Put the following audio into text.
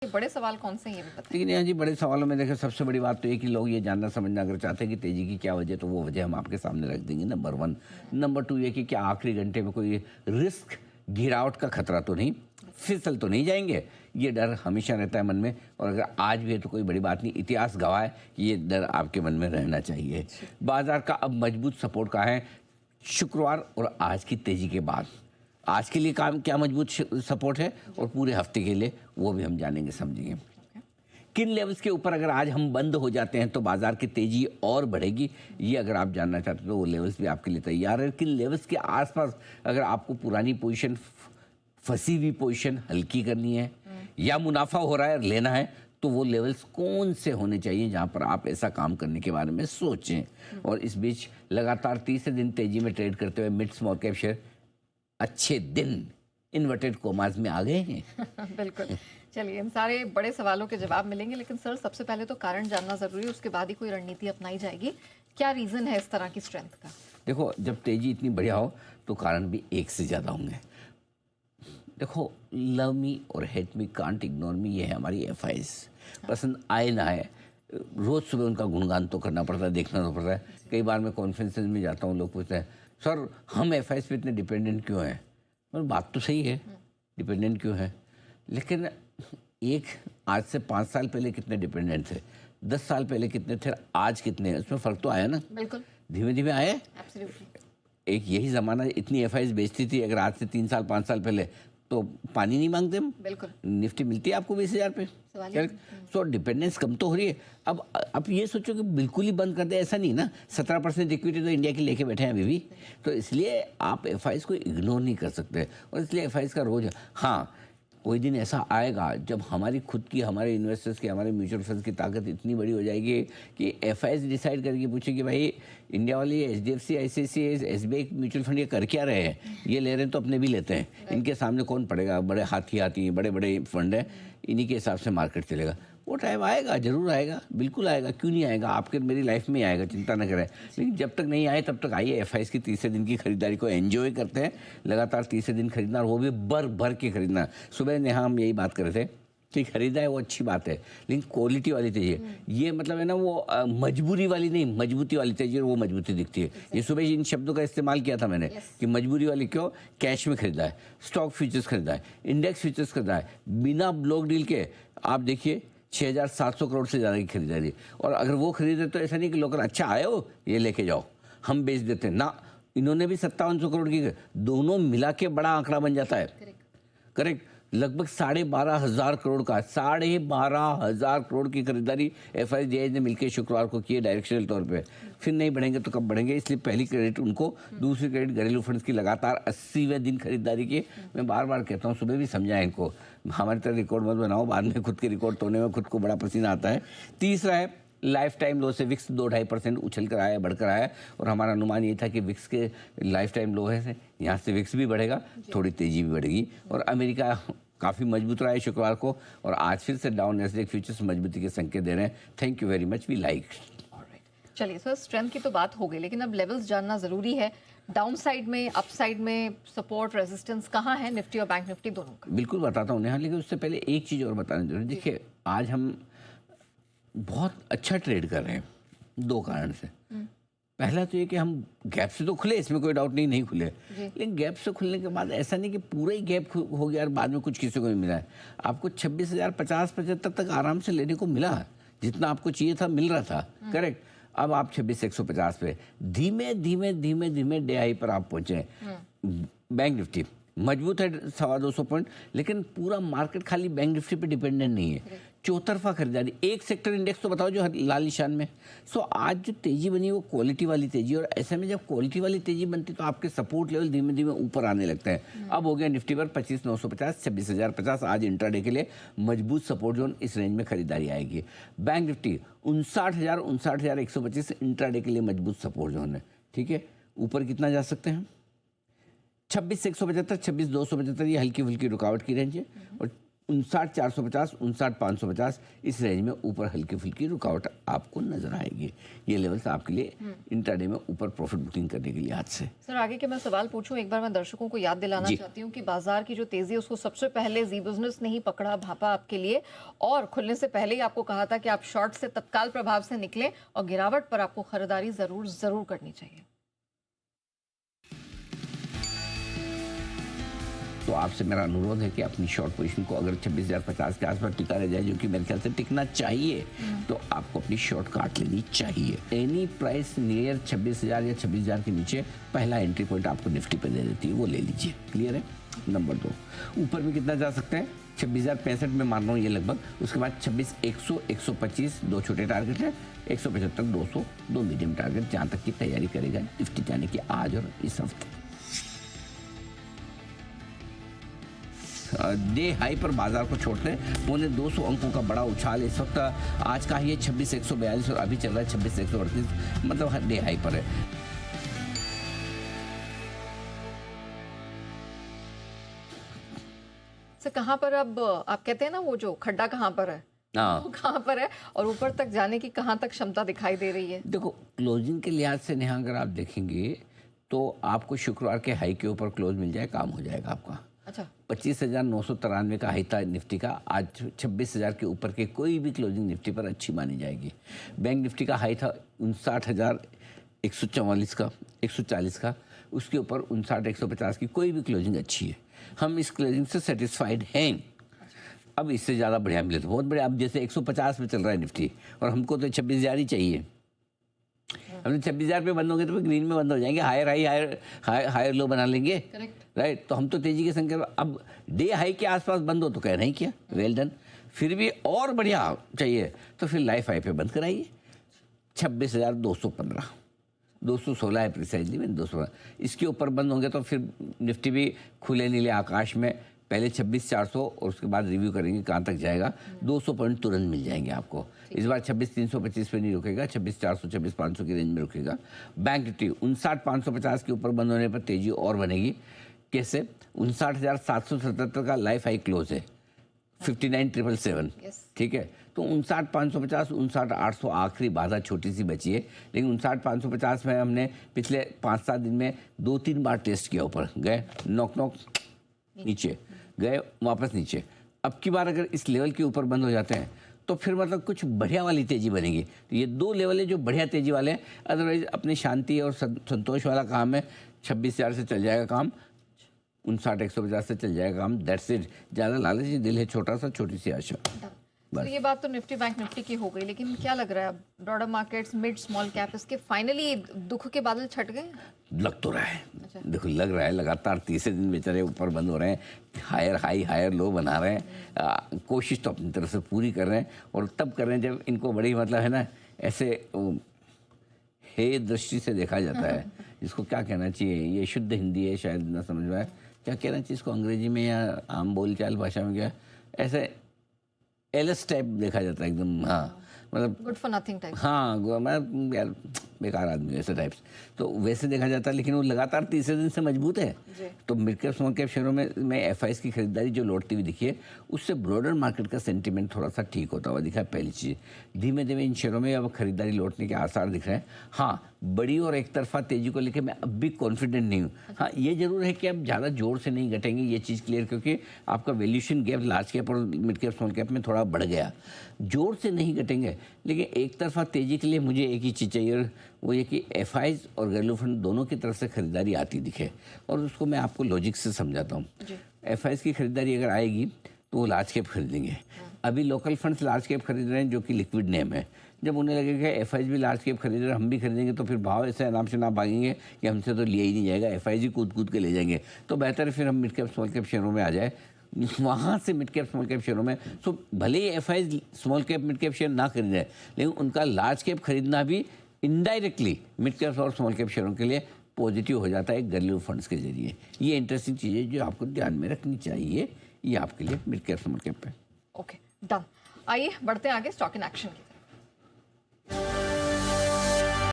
बड़े सवाल कौन से हैं ये भी बताएं। लेकिन यहाँ जी बड़े सवालों में देखिए सबसे बड़ी बात तो ये कि लोग ये जानना समझना अगर चाहते हैं कि तेजी की क्या वजह, तो वो वजह हम आपके सामने रख देंगे, नंबर 1। नंबर 2 ये कि क्या आखिरी घंटे में कोई रिस्क गिरावट का खतरा तो नहीं, फिसल तो नहीं जाएंगे, ये डर हमेशा रहता है मन में। और अगर आज भी है तो कोई बड़ी बात नहीं, इतिहास गवाह है कि ये डर आपके मन में रहना चाहिए। बाजार का अब मजबूत सपोर्ट कहाँ है? शुक्रवार और आज की तेजी के बाद। आज के लिए काम क्या मजबूत सपोर्ट है और पूरे हफ्ते के लिए, वो भी हम जानेंगे समझेंगे। किन लेवल्स के ऊपर अगर आज हम बंद हो जाते हैं तो बाजार की तेजी और बढ़ेगी, ये अगर आप जानना चाहते हो तो वो लेवल्स भी आपके लिए तैयार है। किन लेवल्स के आसपास अगर आपको पुरानी पोजीशन, फंसी हुई पोजीशन हल्की करनी है या मुनाफा हो रहा है लेना है, तो वो लेवल्स कौन से होने चाहिए जहां पर आप ऐसा काम करने के बारे में सोचें। और इस बीच लगातार तीसरे दिन तेजी में ट्रेड करते हुए मिड स्मॉल कैप शेयर अच्छे दिन इन्वर्टेड कोमाज में आ गए हैं। बिल्कुल। चलिए, इन सारे बड़े सवालों के जवाब मिलेंगे, लेकिन सर सबसे पहले तो कारण जानना जरूरी है, उसके बाद ही कोई रणनीति अपनाई जाएगी। क्या रीजन है इस तरह की स्ट्रेंथ का? देखो, जब तेजी इतनी बढ़िया हो तो कारण भी एक से ज़्यादा होंगे। देखो, लव मी और hate me, can't ignore me, ये है हमारी FIs। पसंद आए ना आए, रोज़ सुबह उनका गुणगान तो करना पड़ता है, देखना तो पड़ता है। कई बार मैं कॉन्फ्रेंसेस में जाता हूँ, लोग पूछते हैं सर हम FIs पे इतने डिपेंडेंट क्यों हैं? और बात तो सही है, डिपेंडेंट क्यों है, लेकिन एक आज से 5 साल पहले कितने डिपेंडेंट थे, 10 साल पहले कितने थे, आज कितने, उसमें फ़र्क तो आया ना। बिल्कुल, धीमे धीमे आए। एब्सोल्युटली। एक यही ज़माना इतनी FIs बेचती थी, अगर आज से 3 साल 5 साल पहले, तो पानी नहीं मांगते हम। बिल्कुल। निफ्टी मिलती है आपको 20,000 पे। सो डिपेंडेंस कम तो हो रही है। अब ये सोचो कि बिल्कुल ही बंद कर दे, ऐसा नहीं ना। 17% इक्विटी तो इंडिया की लेके बैठे हैं अभी भी, तो इसलिए आप FIs को इग्नोर नहीं कर सकते। और इसलिए FIs का रोज, हाँ कोई दिन ऐसा आएगा जब हमारी खुद की, हमारे इन्वेस्टर्स की, हमारे म्यूचुअल फंड्स की ताकत इतनी बड़ी हो जाएगी कि FIs डिसाइड करके पूछेगी भाई इंडिया वाली HDFC, ICICI, SBI mutual fund ये कर क्या रहे हैं, ये ले रहे हैं तो अपने भी लेते हैं, इनके सामने कौन पड़ेगा, बड़े हाथी हैं, बड़े बड़े फंड हैं, इन्हीं के हिसाब से मार्केट चलेगा। वो टाइम आएगा, जरूर आएगा, बिल्कुल आएगा, क्यों नहीं आएगा, आपके मेरी लाइफ में आएगा, चिंता न करें। लेकिन जब तक नहीं आए तब तक आइए, FIs की तीसरे दिन की खरीदारी को एंजॉय करते हैं। लगातार तीसरे दिन खरीदना, और वो भी भर भर के खरीदना। सुबह ने हम यही बात कर रहे थे कि खरीदा है वो अच्छी बात है, लेकिन क्वालिटी वाली चाहिए। ये मतलब है ना, वो मजबूरी वाली नहीं, मजबूती वाली चाहिए, वो मजबूती दिखती है। ये सुबह इन शब्दों का इस्तेमाल किया था मैंने कि मजबूरी वाली क्यों, कैश में खरीदा है, स्टॉक फ्यूचर्स खरीदा है, इंडेक्स फ्यूचर्स खरीदा है, बिना ब्लॉक डील के। आप देखिए 6,700 करोड़ से ज़्यादा की खरीदारी, और अगर वो खरीदे तो ऐसा नहीं कि लोग अच्छा आए हो ये लेके जाओ हम बेच देते हैं ना, इन्होंने भी 5700 करोड़ की, दोनों मिला के बड़ा आंकड़ा बन जाता है। करेक्ट, लगभग 12,500 करोड़ का, 12,500 करोड़ की खरीदारी FIs ने मिलकर शुक्रवार को की है डायरेक्शनल तौर पे। फिर नहीं बढ़ेंगे तो कब बढ़ेंगे, इसलिए पहली क्रेडिट उनको, दूसरी क्रेडिट घरेलू फंड्स की लगातार 80वें दिन खरीदारी की। मैं बार बार कहता हूँ, सुबह भी समझाएं इनको, हमारी तरह रिकॉर्ड मत बनाओ, बाद में खुद के रिकॉर्ड तोड़ने में खुद को बड़ा पसीना आता है। तीसरा है लाइफ टाइम लो से विक्स 2-2.5% उछल कर आया, बढ़कर आया, और हमारा अनुमान ये था कि विक्स के लाइफ टाइम लो है, यहाँ से विक्स भी बढ़ेगा, थोड़ी तेजी भी बढ़ेगी। और अमेरिका काफ़ी मजबूत रहा है शुक्रवार को, और आज फिर से डाउन नैस्डैक फ्यूचर्स मजबूती के संकेत दे रहे हैं। Thank you very much, we like. चलिए सर, स्ट्रेंथ की तो बात हो गई, लेकिन अब लेवल्स जानना ज़रूरी है। डाउन साइड में, अप साइड में सपोर्ट रेजिस्टेंस कहाँ है निफ्टी और बैंक निफ्टी दोनों का? बिल्कुल बताता हूँ नेहा, लेकिन उससे पहले एक चीज़ और बताना जरूरी। देखिए, आज हम बहुत अच्छा ट्रेड कर रहे हैं 2 कारण से। पहला तो ये कि हम गैप से तो खुले, इसमें कोई डाउट नहीं खुले, लेकिन गैप से खुलने के बाद ऐसा नहीं कि पूरा ही गैप हो गया और बाद में कुछ किसी को नहीं मिला है। आपको 26,050-75 तक आराम से लेने को मिला, जितना आपको चाहिए था मिल रहा था। करेक्ट, अब आप 26,150 पे धीमे धीमे धीमे धीमे डे हाई पर आप पहुंचे। बैंक निफ्टी मजबूत है 225 पॉइंट, लेकिन पूरा मार्केट खाली बैंक निफ्टी पे डिपेंडेंट नहीं है। चौतरफा खरीदारी, एक सेक्टर इंडेक्स तो बताओ जो लाल निशान में। सो आज जो तेजी बनी वो क्वालिटी वाली तेजी, और ऐसे में जब क्वालिटी वाली तेजी बनती तो आपके सपोर्ट लेवल धीमे धीमे ऊपर आने लगते हैं। अब हो गया निफ्टी पर 25,950, 26,050 आज इंट्राडे के लिए मजबूत सपोर्ट जोन, इस रेंज में खरीदारी आएगी। बैंक निफ्टी 59,000, 59,125 इंट्राडे के लिए मजबूत सपोर्ट जोन है। ठीक है, ऊपर कितना जा सकते हैं, 26,175, 26,275 ये हल्की फुल्की रुकावट की रेंज है, और 59,450, 59,550 इस रेंज में ऊपर हल्की फुल्की रुकावट आपको नजर आएगी। ये लेवल्स आपके लिए इंट्राडे में ऊपर प्रॉफिट बुकिंग करने के लिए आज से। सर आगे के मैं सवाल पूछूं, एक बार मैं दर्शकों को याद दिलाना चाहती हूँ कि बाजार की जो तेजी है उसको सबसे पहले जी बिजनेस ने ही पकड़ा भापा आपके लिए, और खुलने से पहले ही आपको कहा था कि आप शॉर्ट से तत्काल प्रभाव से निकलें और गिरावट पर आपको खरीदारी जरूर करनी चाहिए। तो आपसे मेरा अनुरोध है कि अपनी शॉर्ट पोजीशन को अगर 26,050 के आसपास टिका रह जाए, जो कि मेरे ख्याल से टिकना चाहिए, तो आपको अपनी शॉर्ट काट लेनी चाहिए। एनी प्राइस नियर 26,000 या 26,000 के नीचे पहला एंट्री पॉइंट आपको निफ्टी पे दे देती है, वो ले लीजिए। क्लियर है? नंबर 2, ऊपर में कितना जा सकते हैं? 26,065 में मान रहा हूँ ये लगभग। उसके बाद 26,100, 125 दो छोटे टारगेट है, 175, 200 दो मीडियम टारगेट, जहाँ तक की तैयारी करेगा निफ्टी जाने की आज और इस हफ्ते। डे हाई पर बाजार को छोड़ते हैं 250 अंकों का बड़ा उछाल इस वक्त आज का ही है 26,142 और अभी चल रहा है 26,138, मतलब डे हाई पर है। सर कहाँ पर अब आप कहते हैं ना वो जो खड्डा कहाँ पर है, वो कहाँ पर है और ऊपर तक जाने की कहाँ तक क्षमता दिखाई दे रही है? देखो क्लोजिंग के लिहाज से नेहा अगर आप देखेंगे तो आपको शुक्रवार के हाई के ऊपर क्लोज मिल जाए, काम हो जाएगा आपका। अच्छा, 25,993 का हाई था निफ्टी का, आज 26,000 के ऊपर के कोई भी क्लोजिंग निफ्टी पर अच्छी मानी जाएगी। बैंक निफ्टी का हाई था 59,144 का, 140 का, उसके ऊपर 59,150 की कोई भी क्लोजिंग अच्छी है। हम इस क्लोजिंग से सेटिस्फाइड हैं। अब इससे ज़्यादा बढ़िया मिले तो बहुत बढ़िया। अब जैसे 150 में चल रहा है निफ्टी और हमको तो 26,000 ही चाहिए। हमने 26,000 पे बंद होंगे तो ग्रीन में बंद हो जाएंगे, हायर लो बना लेंगे, राइट। तो हम तो तेजी के संकेत, अब डे हाई के आसपास बंद हो तो कहना ही क्या, वेल डन। फिर भी और बढ़िया चाहिए तो फिर लाइफ हाई पे बंद कराइए 26,215, 216 है प्रिसाइजली, मैंने 216। इसके ऊपर बंद होंगे तो फिर निफ्टी भी खुले नीले आकाश में पहले 26,400 और उसके बाद रिव्यू करेंगे कहाँ तक जाएगा। 200 पॉइंट तुरंत मिल जाएंगे आपको। इस बार 26,325 पे नहीं रुकेगा, 26,400, 26,500 की रेंज में रुकेगा। बैंक निफ्टी 59,550 के ऊपर बंद होने पर तेजी और बनेगी। कैसे? 59,777 का लाइफ हाई क्लोज है, 59,777, ठीक है। तो 59,550, 59,800 आखिरी बाधा छोटी सी बची है, लेकिन 59,550 में हमने पिछले 5-7 दिन में 2-3 बार टेस्ट किया, ऊपर गए, नॉक नीचे गए, वापस नीचे। अब की बार अगर इस लेवल के ऊपर बंद हो जाते हैं तो फिर मतलब कुछ बढ़िया वाली तेजी बनेगी। तो ये 2 लेवल है जो बढ़िया तेजी वाले हैं। अदरवाइज अपनी शांति और संतोष वाला काम है, 26,000 से चल जाएगा काम, 59,150 से चल जाएगा काम, दैट्स इट। ज़्यादा लालची दिल है, छोटा सा, छोटी सी आशा। तो ये बात तो निफ्टी बैंक निफ्टी की हो गई, लेकिन क्या लग रहा है अब broader markets, mid small cap, इसके फाइनली दुख के बादल छट गए? लग तो रहा है, देखो लग रहा है, लगातार तीसरे दिन बेचारे ऊपर बंद हो रहे हैं, हायर हाई हायर लो बना रहे हैं। कोशिश तो अपनी तरफ से पूरी कर रहे हैं और तब कर रहे हैं जब इनको बड़ी मतलब है ना, ऐसे हे दृष्टि से देखा जाता है, जिसको क्या कहना चाहिए, ये शुद्ध हिंदी है शायद ना समझ में आए, क्या कहना चाहिए इसको अंग्रेजी में या आम बोलचाल भाषा में, क्या ऐसे एलएस टाइप देखा जाता है एकदम। हाँ मतलब गुड फॉर नथिंग टाइप। हाँ मैं यार बेकार आदमी ऐसे टाइप्स, तो वैसे देखा जाता है। लेकिन वो लगातार तीसरे दिन से मजबूत है। तो मिड कैप स्मॉल कैप शेयरों में एफआईएस की खरीदारी जो लौटती हुई दिखी है, उससे ब्रॉडर मार्केट का सेंटीमेंट थोड़ा सा ठीक होता हुआ दिखा है। पहली चीज़, धीमे धीमे इन शेयरों में अब खरीदारी लौटने के आसार दिख रहे हैं। हाँ, बड़ी और एक तरफा तेजी को लेकर मैं अब भी कॉन्फिडेंट नहीं हूँ। हाँ, ये जरूर है कि अब ज़्यादा जोर से नहीं घटेंगे, ये चीज़ क्लियर, क्योंकि आपका वैल्यूएशन गैप लार्ज कैप और मिड कैप स्मॉल कैप में थोड़ा बढ़ गया। जोर से नहीं घटेंगे, लेकिन एक तरफा तेजी के लिए मुझे एक ही चीज़ चाहिए, वो ये कि एफआईज और वैल्यू फंड दोनों की तरफ से खरीदारी आती दिखे। और उसको मैं आपको लॉजिक से समझाता हूँ। एफआईज की खरीदारी अगर आएगी तो वो लार्ज कैप खरीदेंगे। अभी लोकल फंड्स लार्ज कैप खरीद रहे हैं, जो कि लिक्विड नेम है। जब उन्हें लगेगा एफआईज भी लार्ज कैप खरीद रहे हैं, हम भी खरीदेंगे, तो फिर भाव ऐसे आराम से ना भागेंगे कि हमसे तो लिया ही नहीं जाएगा, एफआईज ही कूद कूद के ले जाएंगे। तो बेहतर है फिर हम मिड कैप स्मॉल कैप शेयरों में आ जाए, वहाँ से मिड कैप स्मॉल कैप शेयरों में। सो भले ही FIIs small cap mid cap share ना खरीदें, लेकिन उनका लार्ज कैप खरीदना भी इनडायरेक्टली मिड कैप और स्मॉल कैप शेयरों के लिए पॉजिटिव हो जाता है वैल्यू फंड्स के जरिए। ये इंटरेस्टिंग चीज़ है जो आपको ध्यान में रखनी चाहिए, ये आपके लिए मिड कैप स्मॉल कैप पे। Okay, done. आइए बढ़ते हैं आगे स्टॉक इन एक्शन की तरफ।